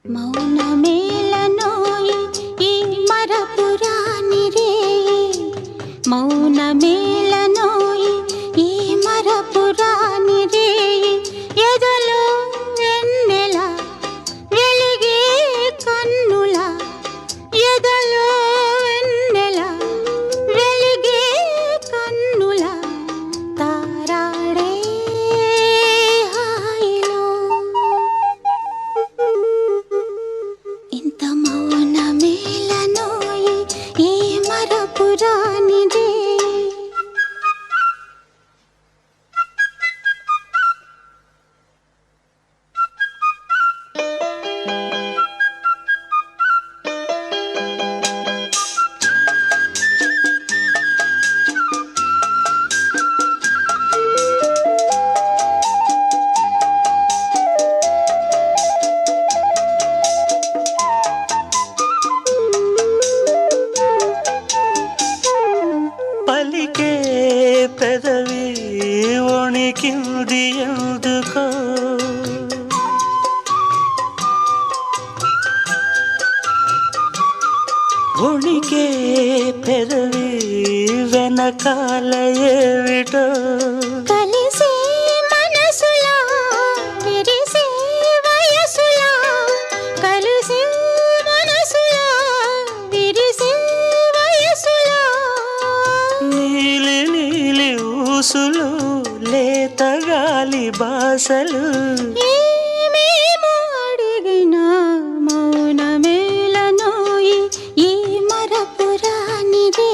మౌనమేలనోయి ఈ మరపురాని రే, మౌనమేలనోయి ఈ మరపురాని రే, ఎదలో వెన్నెల వెలిగే కన్నుల, ఎదలో వెన్నెల వెలిగే కన్నుల తారాడే హాయిలో. ఇంత మౌనమేలనోయి ఈ మరపురాని రే. పలికే పెదవి వణికింది ఎందుకో, వణికే పెదవి వెనకాల ఏమిటో, కలిసే మనసులా విరిసే వయసులా, కలిసే మనసులా విరిసే వయసులా, నీలి నీలి ఊసులు లేత గాలి బాసలు, ఏమేమో అడిగినా మౌనమేలనోయి ఈ మరపురాని రే.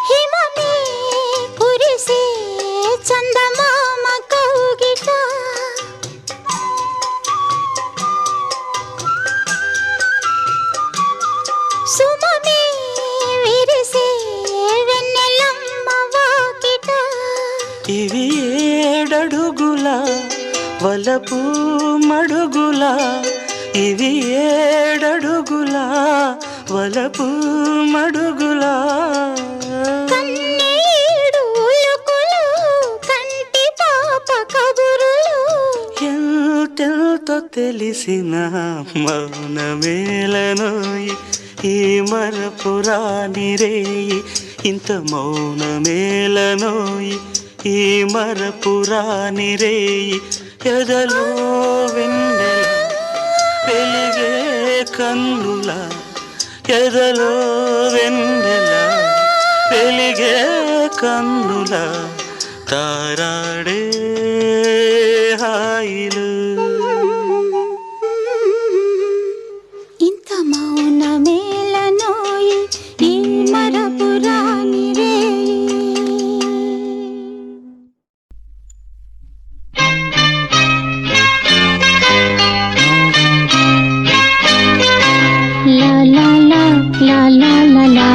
హిమమే కురిసే చందమామ కౌగిట, సుమమే విరిసే వెన్నెలమ్మ వాకిట, ఇవి ఏడడుగుల వలపు మడుగుల, ఇవి ఏడడుగుల వలపు మడుగుల, కన్నీడు ఉలుకులు కంటి పాప కబురులు, ఎంతెంతో తెలిసిన మౌనమేలనోయి ఈ మరపురాని రేయి. ఇంత మౌనమేలనోయి ఈ మరపురాని రేయి, ఎదలో వెన్నెల వెలిగే కన్నుల, ఎదలో వెన్నెల వెలిగే కన్నుల తారాడే హాయిలు. ఇంత మౌనమేలనోయి ఈ మరపురాని రే. లా లా లా లా లా లా లా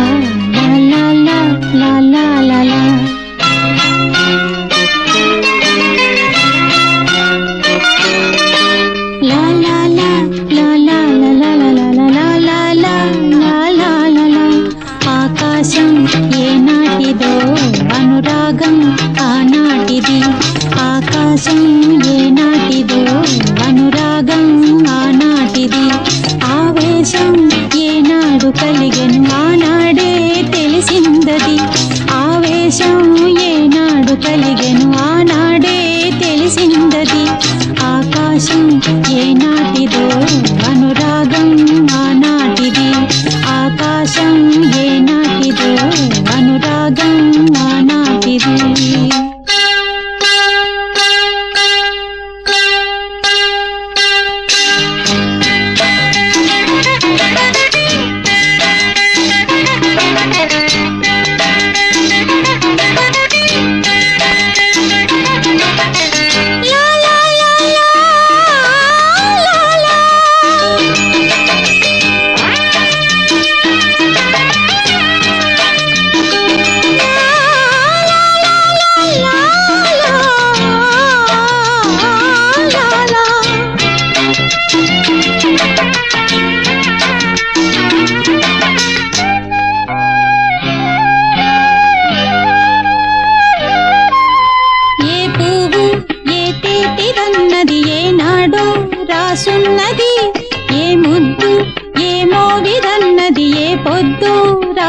లా లా లా లా లా లా. లా లా లా లా లా లా లా లా లా లా లా లా లా లా లా. ఆకాశం ఏనాటిదో అనురాగం ఆనాటిది, ఆకాశం ఏనాటిదో అనురాగం ఆనాటిది, ఆవేశం ఏనాడు కలిగెను ఆనాడే తెలిసిందది, ఆవేశం ఏనాడు కలిగెను ఆనాడే తెలిసిందది, ఆకాశం ఏనాటిదో అనురాగం ఆనాటిది, ఆకాశం ఏనాటిదో అనురాగం ఆనాటిది.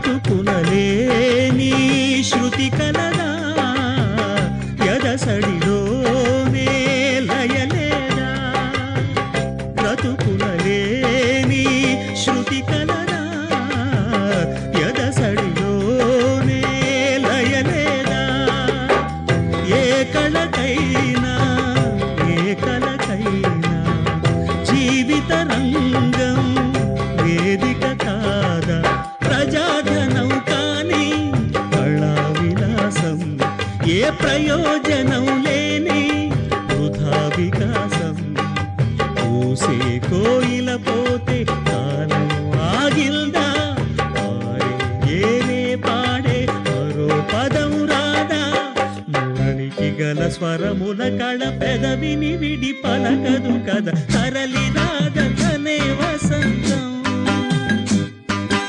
బ్రతుకునలేని శృతి కలదా ఎదసడిలోనే లయలేదా బ్రతుకునలేని శృతి కలదా ఎదసడిలోనే లయలేదా ఏ కళకైనా జీవిత రంగం వేదిక కాదా ప్రజాధనం కాని కళా విలాసం ఏ ప్రయోజనం లేని వృధా వికాసం పూసే కోయిల పోతే కాలం ఆగిల్దా పాడే ఏనే పాడే మరో పదం రాదా మురళికి గల స్వరముల కళ పెదవిని విడి పలకదు కదా తరలి రాగనే వసంతం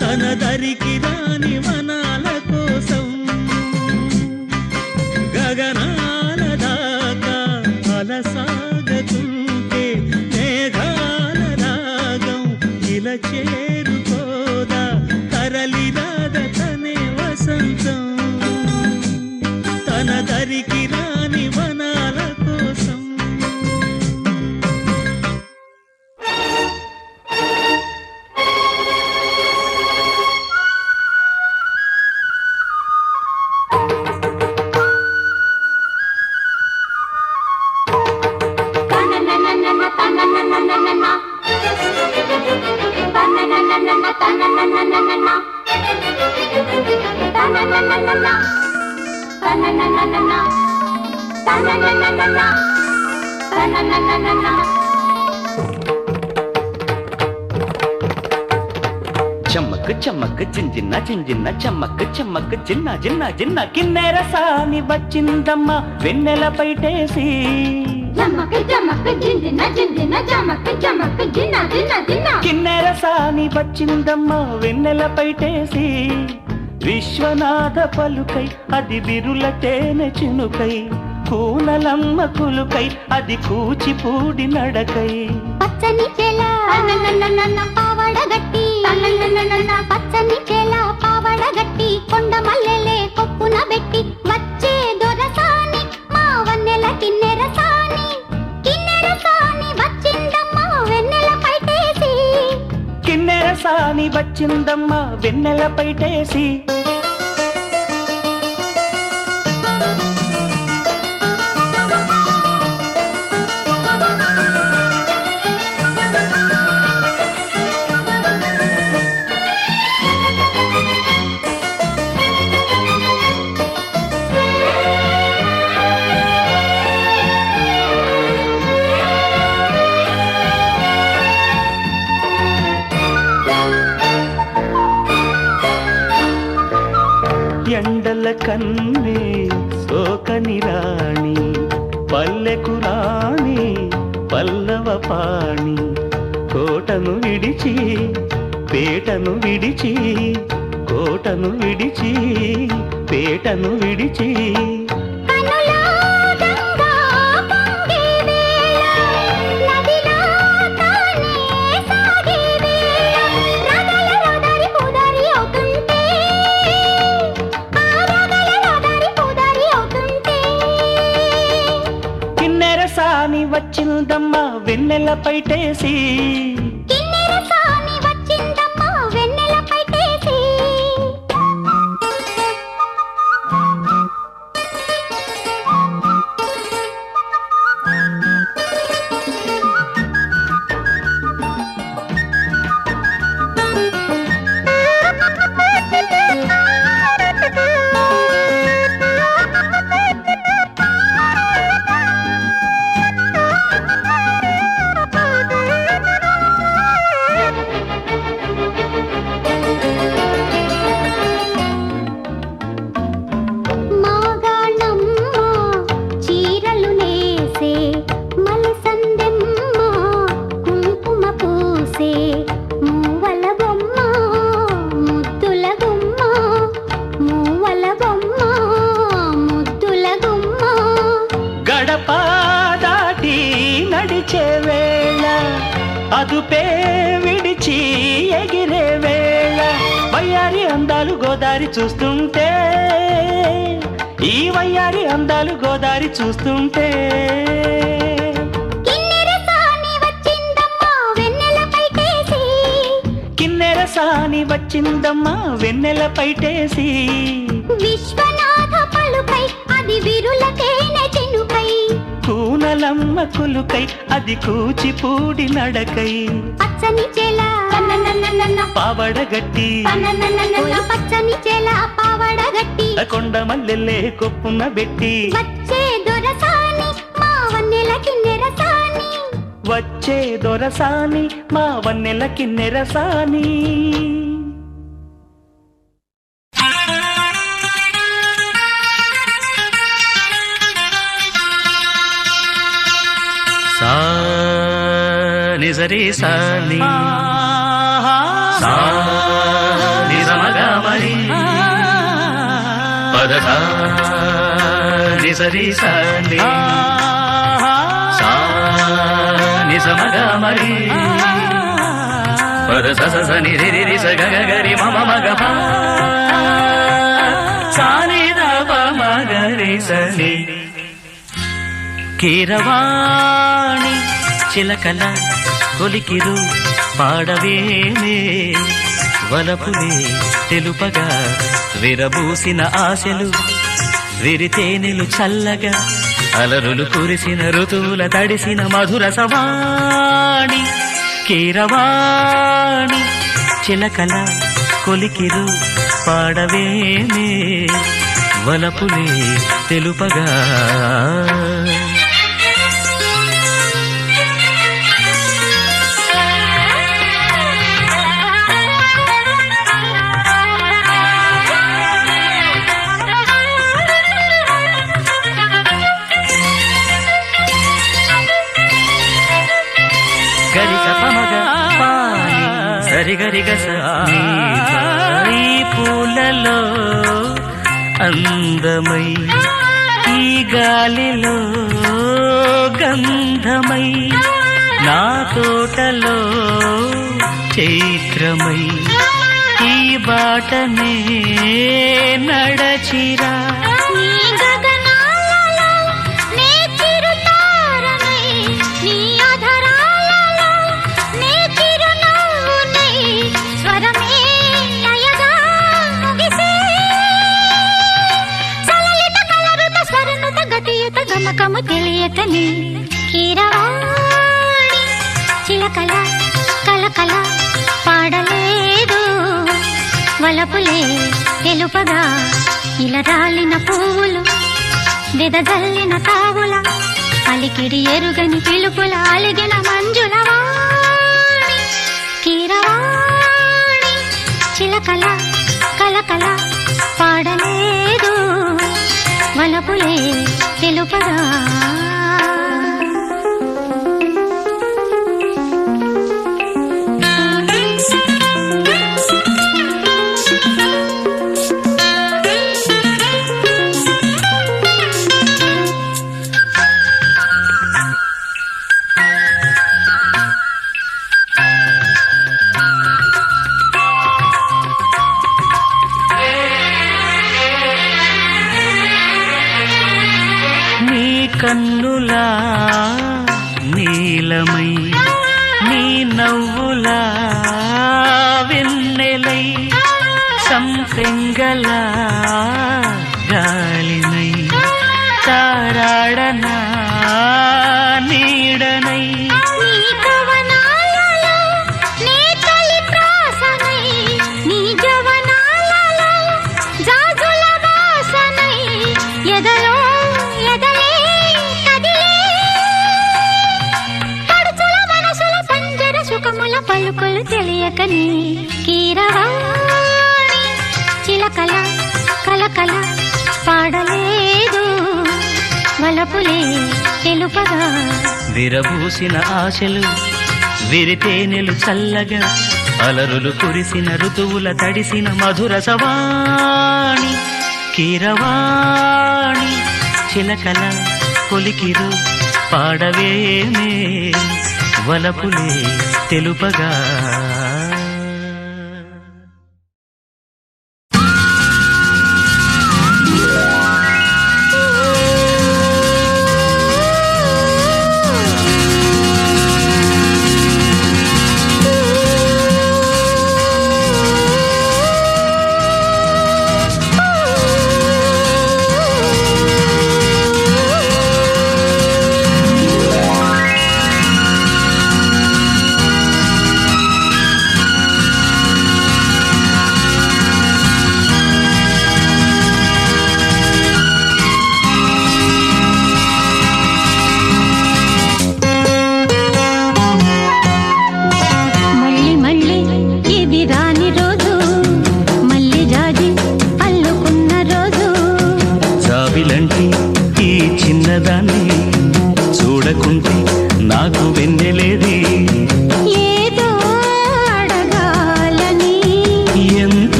తన దరికి రాని వనాల కోసం గగనాల దాకా అలసాగతుంటే మేఘాల రాగం ఇలా చేరుకోదా తరలి రాగనే వసంతం తన దరికి రాని వనాల కోసం చమ్మక్ చమ్మక్ జింజిన్న జింజిన్న చమ్మక్ చమ్మక్ జిన్న జిన్న జిన్న కిన్నెర సాని వచ్చిందమ్మ వెన్నెల పైటేసి జమక్ జమక్ జింజిన జింజిన జమక్ జమక్ జిన్న జిన్న జిన్న కిన్నెర సాని వచ్చిందమ్మ వెన్నెల పైటేసి విశ్వనాథ పలుకై అది విరుల తేనె చినుకై కూనలమ్మ కులుకై అది కూచిపూడి నడకై పచ్చని చేల పావడగట్టి పచ్చని చేల పావడగట్టి కొండ మల్లెలే కొప్పున పెట్టి వచ్చే దొరసాని మా వన్నెల కిన్నెర సాని వచ్చిందమ్మ వెన్నెల పైటేసి కిన్నెర సాని వచ్చిందమ్మ వెన్నెల పైటేసి ఎండల కన్నే సోకని రాణి పల్లెకు రాణి పల్లవ పాణి కోటను విడిచి పేటను విడిచి కోటను విడిచి పేటను విడిచి సాని వచ్చిందమ్మ వెన్నెల పైటేసి కిన్నెర సాని వచ్చిందమ్మ వెన్నెల పైటేసి నడిచే వేళ అదుపే విడిచి ఎగిరే వేళ వయ్యారి అంద అందాలు గోదారి చూస్తుంటే, ఈ వయ్యారి అందాలు గోదారి చూస్తుంటే, కిన్నెర సాని వచ్చిందమ్మా వెన్నెల పైటేసి, విశ్వనాథ పలుకై అది విరులకేనే చెనుకై, కూనలమ్మ కులుకై అది కూచిపూడి నడకై, పచ్చని చెల పావడగట్టి పచ్చని చెల పావడగట్టి, కొండ మల్లెల్లే కొప్పున బెట్టి, వచ్చే దొరసాని మా వన్నెల కిన్నెర సాని, వచ్చే దొరసాని మా వన్నెల కిన్నెర సాని. సా నిజరి సాని సా నిజమగ మరి పద సా నిజరి సాని సా నిజమగ మరి పద స స ని రి రి స గ గ రి మ మ గ ప సా ని ద ప మ గ రి స ని. కీరవాణి చిలకల కొలికిరు పాడవేమే, వలపులే తెలుపగా విరబూసిన ఆశలు విరితేనెలు చల్లగా, అలరులు కురిసిన ఋతువుల తడిసిన మధుర సవాణి. కీరవాణి చిలకల కొలికిరు పాడవేమే, వలపులే తెలుపగా. గరిక పమగ పాని సరిగరిగ ఈ పూలలో అందమై, ఈ గాలిలో గంధమై, నా తోటలో చైత్రమై, ఈ బాటనే నడచిరా, గమకము తెలియకని. కీరవాణి చిలకల కలకల పాడలేదు, వలపులే తెలుపగా, ఇలా రాలిన పువ్వులు వెదజల్లిన తావుల, అలికిడి ఎరుగని పిలుపుల అలిగిన మంజుల వాణి. కీరవాణి చిలకల కలకల పాడలేదు, వలపులే తెలుపగా. కన్నులా నీలమై, నీ నవ్వులా వెన్నెలై, సంపెంగల గాలినై, తారాడనా నీడనై, పలుకులు తెలియకని. కీరవాణి చిలకల కలకల పాడలేదు, వలపులే తెలుపగా. విరబూసిన ఆశలు విరితేనెలు చల్లగా, అలరులు కురిసిన ఋతువుల తడిసిన మధుర సవాణి. కీరవాణి చిలకల కొలికిరు పాడవేమే, వలపులే తెలుపగా.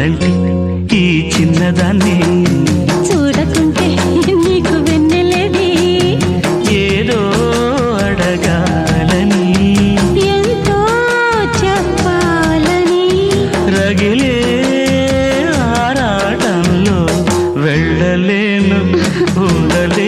వెన్నెలంటే ఈ చిన్నదాన్ని చూడకుంటే నీకు వెన్నెలేది ఏదో అడగాలని ఎంతో చెప్పాలని రగిలే ఆరాటంలో వెళ్ళలేను ఉండలే